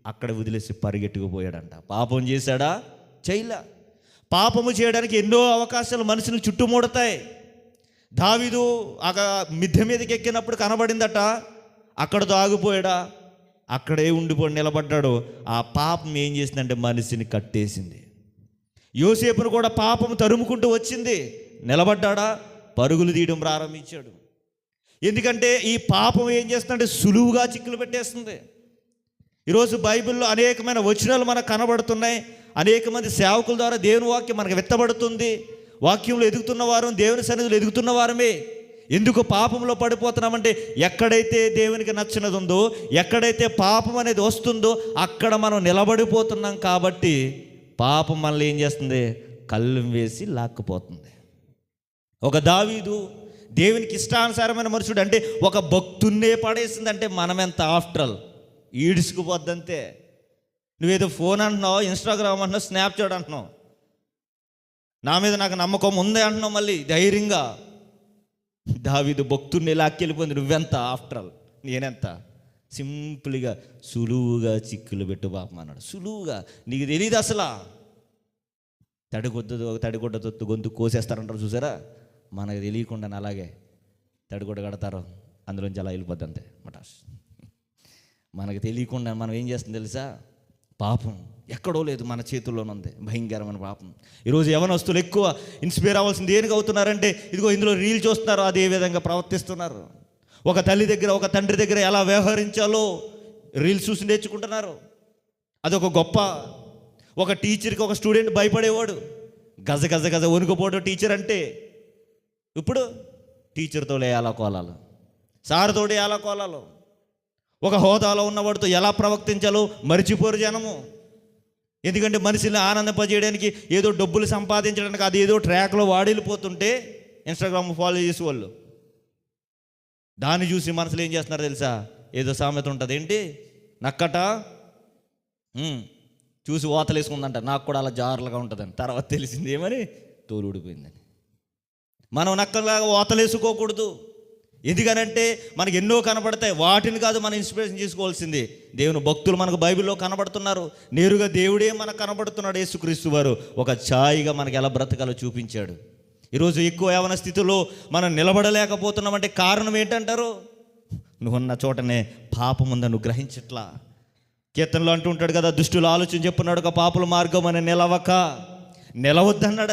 అక్కడ వదిలేసి పరిగెట్టుకుపోయాడంట. పాపం చేశాడా? చేయలే. పాపము చేయడానికి ఎన్నో అవకాశాలు మనుషులు చుట్టుముడతాయి. దావీదు మిద్దె మీదకి ఎక్కినప్పుడు కనబడిందట, అక్కడతో ఆగిపోయాడా? అక్కడే ఉండిపోయి నిలబడ్డాడు. ఆ పాపం ఏం చేసిందంటే మనిషిని కట్టేసింది. యోసేపును కూడా పాపం తరుముకుంటూ వచ్చింది. నిలబడ్డాడా? పరుగులు తీయడం ప్రారంభించాడు. ఎందుకంటే ఈ పాపం ఏం చేస్తుందంటే సులువుగా చిక్కులు పెట్టేస్తుంది. ఈరోజు బైబిల్లో అనేకమైన వచనాలు మనకు కనబడుతున్నాయి. అనేక మంది సేవకుల ద్వారా దేవుని వాక్యం మనకు విత్తబడుతుంది. వాక్యంలో ఎదుగుతున్న వారు, దేవుని సన్నిధిలో ఎదుగుతున్న వారమే. ఎందుకు పాపంలో పడిపోతున్నామంటే ఎక్కడైతే దేవునికి నచ్చినది ఉందో, ఎక్కడైతే పాపం అనేది వస్తుందో అక్కడ మనం నిలబడిపోతున్నాం. కాబట్టి పాపం మనల్ని ఏం చేస్తుంది? కళ్ళెం వేసి లాక్కుపోతుంది. ఒక దావీదు దేవునికి ఇష్టానుసారమైన మనుషుడు, అంటే ఒక భక్తున్నే పడేసిందంటే మనమెంత ఆఫ్టరల్ ఈడ్చుకుపోద్దంతే. నువ్వేదో ఫోన్ అంటున్నావు, ఇన్స్టాగ్రామ్ అంటున్నావు, స్నాప్చాట్ అంటున్నావు, నా మీద నాకు నమ్మకం ఉంది అంటున్నావు, మళ్ళీ ధైర్యంగా. దావీదు భక్తుడిని లాక్కెళ్ళిపోయింది. నువ్వెంత ఆఫ్టరల్, నేనెంత? సింపుల్గా సులువుగా చిక్కులు పెట్టు పాపం అన్నాడు. సులువుగా. నీకు తెలియదు అసలు. తడిగుడ్డతో గొంతు కోసేస్తారంటారు చూసారా? మనకు తెలియకుండా అలాగే తడిగుడ్డ కడతారు, అందులోంచి అలా వెళ్ళిపోద్ది అంతే మటాస్. మనకు తెలియకుండా మనం ఏం చేస్తుంది తెలుసా? పాపం ఎక్కడో లేదు, మన చేతుల్లోనే ఉంది భయంకరమైన పాపం. ఈరోజు యవనస్తులు ఎక్కువ ఇన్స్పైర్ అవ్వాల్సింది దేనికి అవుతున్నారంటే, ఇదిగో ఇందులో రీల్ చూస్తున్నారు, అదే విధంగా ప్రవర్తిస్తున్నారు. ఒక తల్లి దగ్గర, ఒక తండ్రి దగ్గర ఎలా వ్యవహరించాలో రీల్స్ చూసి నేర్చుకుంటున్నారు. అదొక గొప్ప. ఒక టీచర్కి ఒక స్టూడెంట్ భయపడేవాడు, గజ గజ గజ వణుకుపోవడం టీచర్ అంటే. ఇప్పుడు టీచర్తో ఎలా కోలాలు, సార్తో ఎలా కోలాలు, ఒక హోదాలో ఉన్నవాడితో ఎలా ప్రవర్తించాలో మరిచిపోరు జనము. ఎందుకంటే మనిషిని ఆనందింపజేయడానికి, ఏదో డబ్బులు సంపాదించడానికి అది ఏదో ట్రాక్లో వాడిల్లిపోతుంటే ఇన్స్టాగ్రామ్ ఫాలో చేసే వాళ్ళు దాన్ని చూసి మనసులో ఏం చేస్తున్నారు తెలుసా? ఏదో సామెత ఉంటుంది, ఏంటి, నక్కట చూసి ఓతలేసుకుందంట, నాకు కూడా అలా జారులుగా ఉంటుందని. తర్వాత తెలిసింది ఏమని, తోలు ఊడిపోయిందని. మనం నక్కలాగా ఓతలేసుకోకూడదు. ఎందుకనంటే మనకు ఎన్నో కనబడతాయి, వాటిని కాదు మనం ఇన్స్పిరేషన్ చేసుకోవాల్సింది. దేవుని భక్తులు మనకు బైబిల్లో కనబడుతున్నారు, నేరుగా దేవుడే మనకు కనబడుతున్నాడు. యేసుక్రీస్తు వారు ఒక ఛాయిగా మనకు ఎలా బ్రతకాలో చూపించాడు. ఈరోజు ఎక్కువ యవన స్థితిలో మనం నిలబడలేకపోతున్నామంటే కారణం ఏంటంటారు? నువ్వున్న చోటనే పాపం ఉందని నువ్వు గ్రహించట్లా. కీర్తనలో అంటూ ఉంటాడు కదా, దుష్టుల ఆలోచన చెప్పున్నాడు, పాపుల మార్గం అని నిలవద్దన్నాడు.